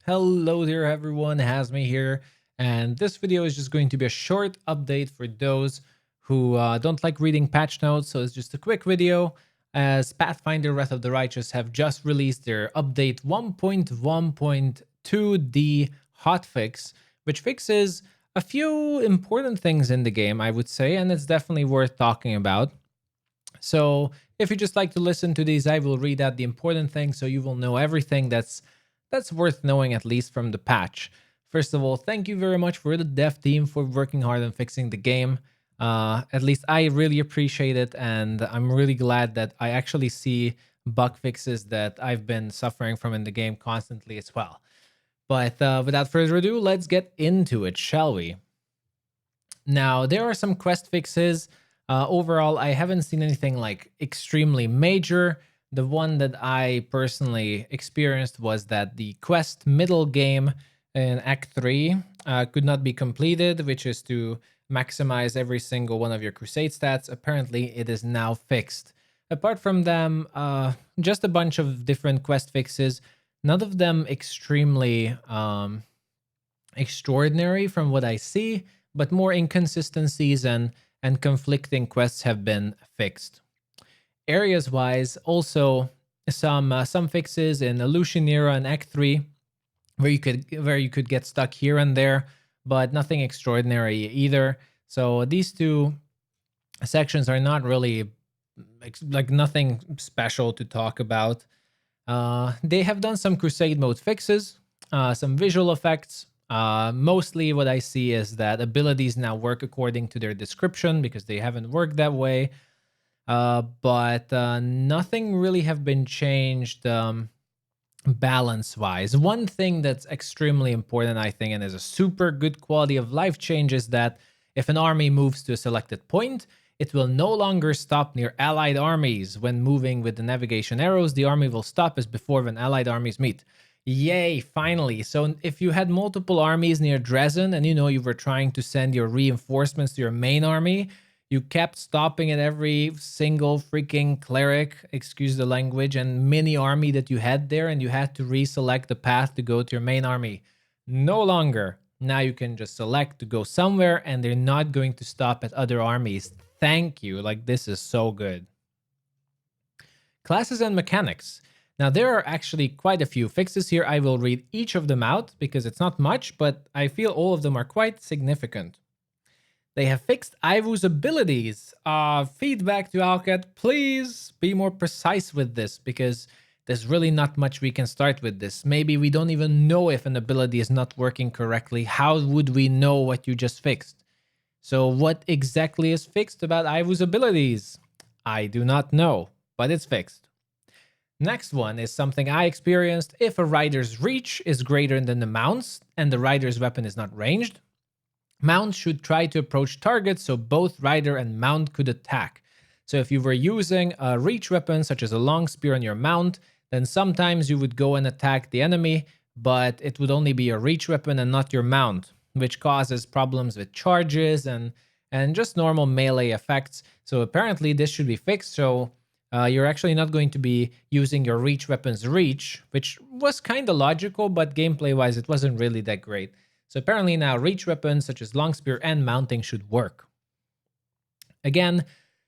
Hello there everyone, Hazmy here, and this video is just going to be a short update for those who don't like reading patch notes, so it's just a quick video as Pathfinder Wrath of the Righteous have just released their update 1.1.2D hotfix, which fixes a few important things in the game, I would say, and it's definitely worth talking about. So if you just like to listen to these, I will read out the important things so you will know everything that's worth knowing, at least from the patch. First of all, thank you very much for the dev team for working hard on fixing the game. At least I really appreciate it, and I'm really glad that I actually see bug fixes that I've been suffering from in the game constantly as well. But without further ado, let's get into it, shall we? Now, there are some quest fixes. Overall, I haven't seen anything like extremely major. The one that I personally experienced was that the quest middle game in Act 3 could not be completed, which is to maximize every single one of your Crusade stats. Apparently, it is now fixed. Apart from them, just a bunch of different quest fixes, none of them extremely extraordinary from what I see, but more inconsistencies and conflicting quests have been fixed. Areas wise, also some fixes in Illusionera and Act 3 where you could get stuck here and there, but nothing extraordinary either. So these two sections are not really like nothing special to talk about. They have done some Crusade mode fixes, some visual effects. Mostly what I see is that abilities now work according to their description because they haven't worked that way. But nothing really have been changed balance-wise. One thing that's extremely important, I think, and is a super good quality of life change is that if an army moves to a selected point, it will no longer stop near allied armies. When moving with the navigation arrows, the army will stop as before when allied armies meet. Yay, finally. So if you had multiple armies near Dresden and you were trying to send your reinforcements to your main army, you kept stopping at every single freaking cleric, excuse the language, and mini army that you had there, and you had to reselect the path to go to your main army. No longer. Now you can just select to go somewhere, and they're not going to stop at other armies. Thank you. Like, this is so good. Classes and mechanics. Now, there are actually quite a few fixes here. I will read each of them out because it's not much, but I feel all of them are quite significant. They have fixed Ivu's abilities. Feedback to Owlcat, please be more precise with this because there's really not much we can start with this. Maybe we don't even know if an ability is not working correctly. How would we know what you just fixed? So what exactly is fixed about Ivu's abilities? I do not know, but it's fixed. Next one is something I experienced. If a rider's reach is greater than the mount's and the rider's weapon is not ranged, mount should try to approach targets so both rider and mount could attack. So if you were using a reach weapon such as a long spear on your mount, then sometimes you would go and attack the enemy, but it would only be a reach weapon and not your mount, which causes problems with charges and just normal melee effects. So apparently this should be fixed, so you're actually not going to be using your reach weapon's reach, which was kind of logical, but gameplay-wise it wasn't really that great. So apparently now reach weapons such as long spear and mounting should work. Again,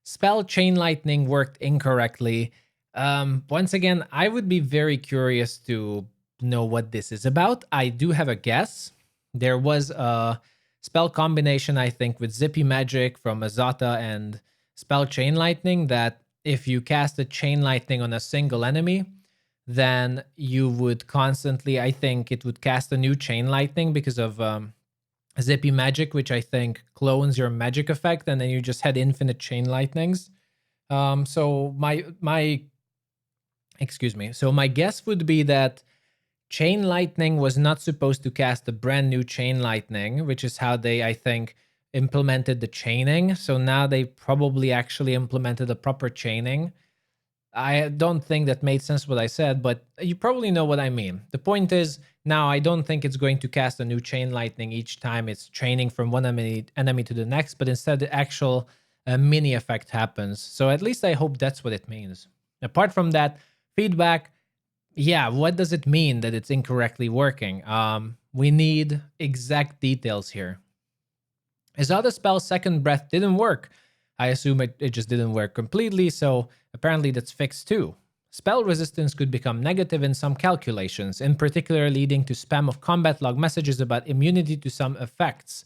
spell Chain Lightning worked incorrectly. Once again, I would be very curious to know what this is about. I do have a guess. There was a spell combination, I think, with Zippy Magic from Azata and spell Chain Lightning that if you cast a Chain Lightning on a single enemy, then you would constantly, I think it would cast a new Chain Lightning because of Zippy Magic, which I think clones your magic effect, and then you just had infinite Chain Lightnings. So my guess would be that Chain Lightning was not supposed to cast a brand new Chain Lightning, which is how they, I think, implemented the chaining. So now they probably actually implemented a proper chaining. I don't think that made sense what I said, but you probably know what I mean. The point is, now I don't think it's going to cast a new Chain Lightning each time it's chaining from one enemy to the next, but instead the actual mini effect happens. So at least I hope that's what it means. Apart from that, feedback, Yeah, what does it mean that it's incorrectly working? We need exact details here. Izada's spell Second Breath didn't work. I assume it just didn't work completely, so apparently that's fixed too. Spell resistance could become negative in some calculations, in particular leading to spam of combat log messages about immunity to some effects.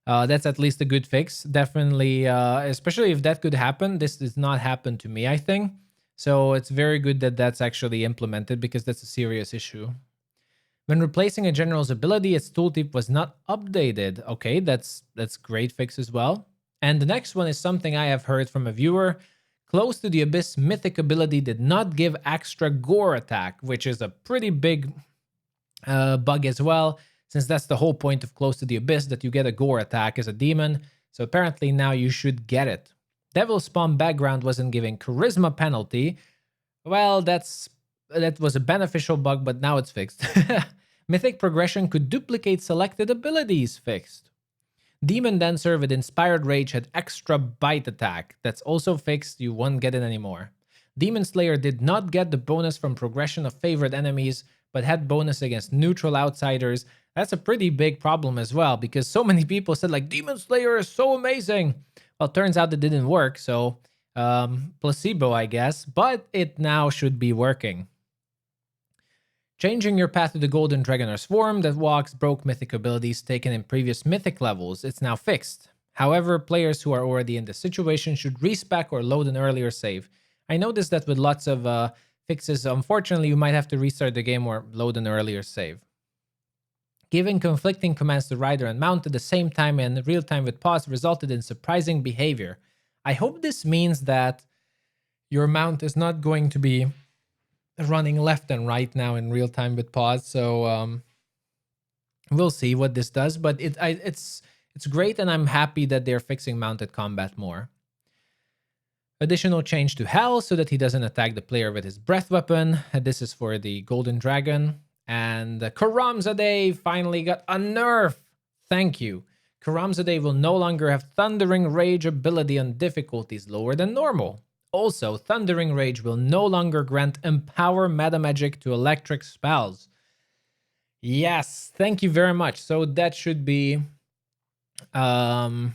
That's at least a good fix. Definitely, especially if that could happen. This does not happen to me, I think. So it's very good that that's actually implemented because that's a serious issue. When replacing a general's ability, its tooltip was not updated. Okay, that's great fix as well. And the next one is something I have heard from a viewer. Close to the Abyss mythic ability did not give extra gore attack, which is a pretty big bug as well, since that's the whole point of Close to the Abyss, that you get a gore attack as a demon. So apparently now you should get it. Devil Spawn background wasn't giving charisma penalty. Well, that was a beneficial bug, but now it's fixed. Mythic progression could duplicate selected abilities, fixed. Demon Dancer with Inspired Rage had extra bite attack. That's also fixed, you won't get it anymore. Demon Slayer did not get the bonus from progression of favorite enemies, but had bonus against neutral outsiders. That's a pretty big problem as well, because so many people said like, Demon Slayer is so amazing. Well, it turns out it didn't work, so placebo, I guess, but it now should be working. Changing your path to the Golden Dragon or Swarm that walks broke mythic abilities taken in previous mythic levels. It's now fixed. However, players who are already in this situation should respec or load an earlier save. I noticed that with lots of fixes, unfortunately, you might have to restart the game or load an earlier save. Giving conflicting commands to rider and mount at the same time and real time with pause resulted in surprising behavior. I hope this means that your mount is not going to be running left and right now in real time with pause. So we'll see what this does, but it's great, and I'm happy that they're fixing mounted combat more. Additional change to Hell so that he doesn't attack the player with his breath weapon. This is for the Golden Dragon. And Karamzadeh finally got a nerf. Thank you. Karamzadeh will no longer have Thundering Rage ability on difficulties lower than normal. Also, Thundering Rage will no longer grant Empower Meta Magic to electric spells. Yes, thank you very much. So that should be... okay,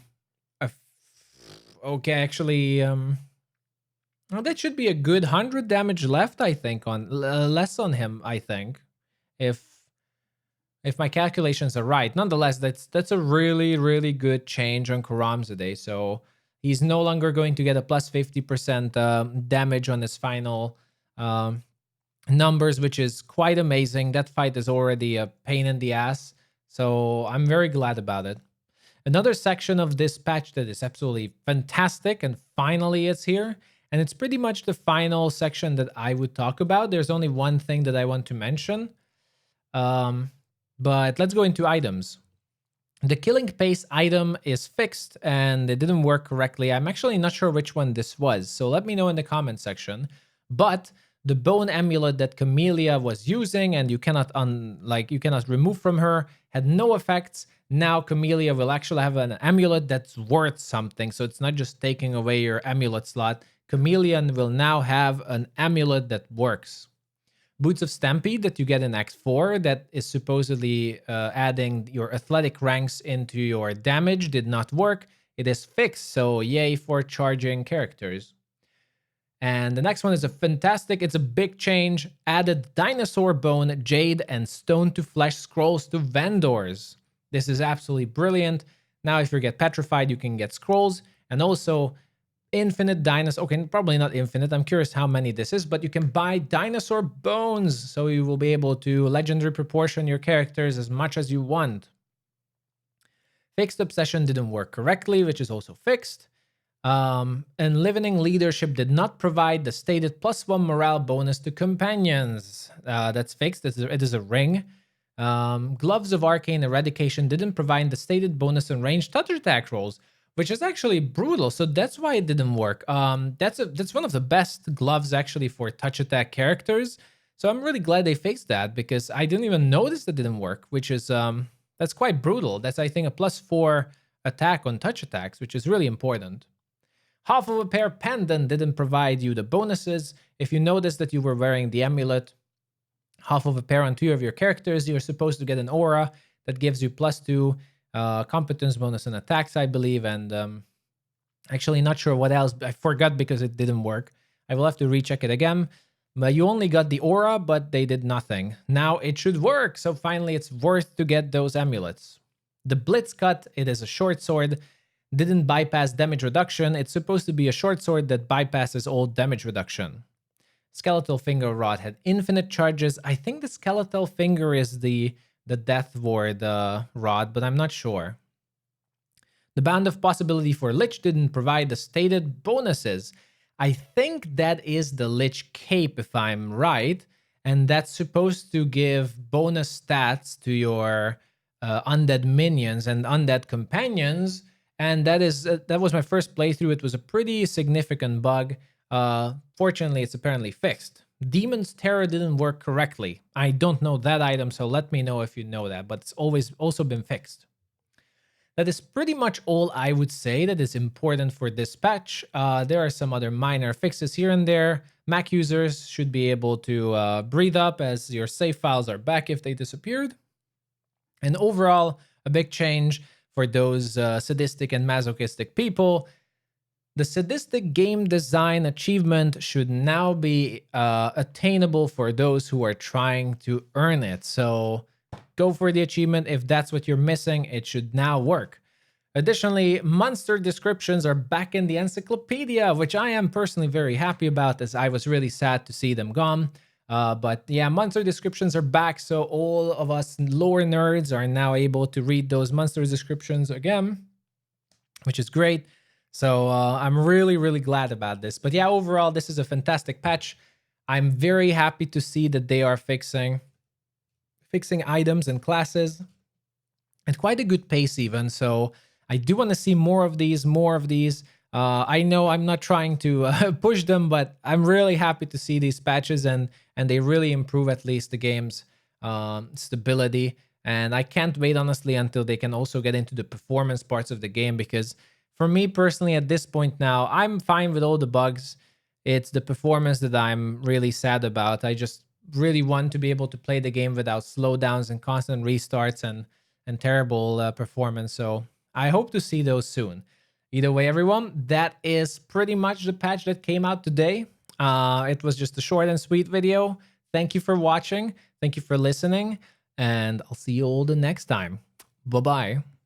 actually... well, that should be a good 100 damage left, I think, on less on him, I think. If my calculations are right. Nonetheless, that's a really, really good change on Karamzadeh. So he's no longer going to get a plus 50% damage on his final numbers, which is quite amazing. That fight is already a pain in the ass. So I'm very glad about it. Another section of this patch that is absolutely fantastic, and finally it's here. And it's pretty much the final section that I would talk about. There's only one thing that I want to mention. But let's go into items. The Killing Pace item is fixed and it didn't work correctly. I'm actually not sure which one this was, so let me know in the comment section. But the bone amulet that Camellia was using and you cannot remove from her had no effects. Now Camellia will actually have an amulet that's worth something, so it's not just taking away your amulet slot. Chameleon will now have an amulet that works. Boots of Stampede that you get in Act 4 that is supposedly adding your athletic ranks into your damage did not work. It is fixed, so yay for charging characters. And the next one is it's a big change. Added Dinosaur Bone, Jade, and Stone to Flesh scrolls to vendors. This is absolutely brilliant. Now if you get petrified, you can get scrolls. And also infinite dinosaur. Okay, probably not infinite. I'm curious how many this is, but you can buy dinosaur bones. So you will be able to legendary proportion your characters as much as you want. Fixed Obsession didn't work correctly, which is also fixed. Enlivening Leadership did not provide the stated +1 morale bonus to companions. That's fixed. It is a ring. Gloves of Arcane Eradication didn't provide the stated bonus on ranged touch attack rolls, which is actually brutal. So that's why it didn't work. That's one of the best gloves actually for touch attack characters. So I'm really glad they fixed that because I didn't even notice that didn't work, which is that's quite brutal. That's, I think, a +4 attack on touch attacks, which is really important. Half of a Pair pendant didn't provide you the bonuses. If you notice that you were wearing the amulet, half of a pair on 2 of your characters. You're supposed to get an aura that gives you +2 competence bonus and attacks, I believe, and actually not sure what else. I forgot because it didn't work. I will have to recheck it again. But you only got the aura, but they did nothing. Now it should work, so finally it's worth to get those amulets. The Blitz Cut, it is a short sword, didn't bypass damage reduction. It's supposed to be a short sword that bypasses all damage reduction. Skeletal Finger Rod had infinite charges. I think the Skeletal Finger is the Death Ward rod, but I'm not sure. The Band of Possibility for Lich didn't provide the stated bonuses. I think that is the Lich Cape, if I'm right, and that's supposed to give bonus stats to your undead minions and undead companions, and that was my first playthrough. It was a pretty significant bug. Fortunately, it's apparently fixed. Demon's Terror didn't work correctly. I don't know that item, so let me know if you know that, but it's always also been fixed. That is pretty much all I would say that is important for this patch. There are some other minor fixes here and there. Mac users should be able to breathe up as your save files are back if they disappeared. And overall, a big change for those sadistic and masochistic people. The sadistic game design achievement should now be attainable for those who are trying to earn it. So go for the achievement. If that's what you're missing, it should now work. Additionally, monster descriptions are back in the encyclopedia, which I am personally very happy about, as I was really sad to see them gone. But yeah, monster descriptions are back, so all of us lore nerds are now able to read those monster descriptions again, which is great. So I'm really, really glad about this. But yeah, overall, this is a fantastic patch. I'm very happy to see that they are fixing items and classes at quite a good pace even. So I do want to see more of these. I know I'm not trying to push them, but I'm really happy to see these patches, and they really improve at least the game's stability. And I can't wait, honestly, until they can also get into the performance parts of the game, because for me personally, at this point now, I'm fine with all the bugs. It's the performance that I'm really sad about. I just really want to be able to play the game without slowdowns and constant restarts and terrible performance. So I hope to see those soon. Either way, everyone, that is pretty much the patch that came out today. It was just a short and sweet video. Thank you for watching. Thank you for listening. And I'll see you all the next time. Bye-bye.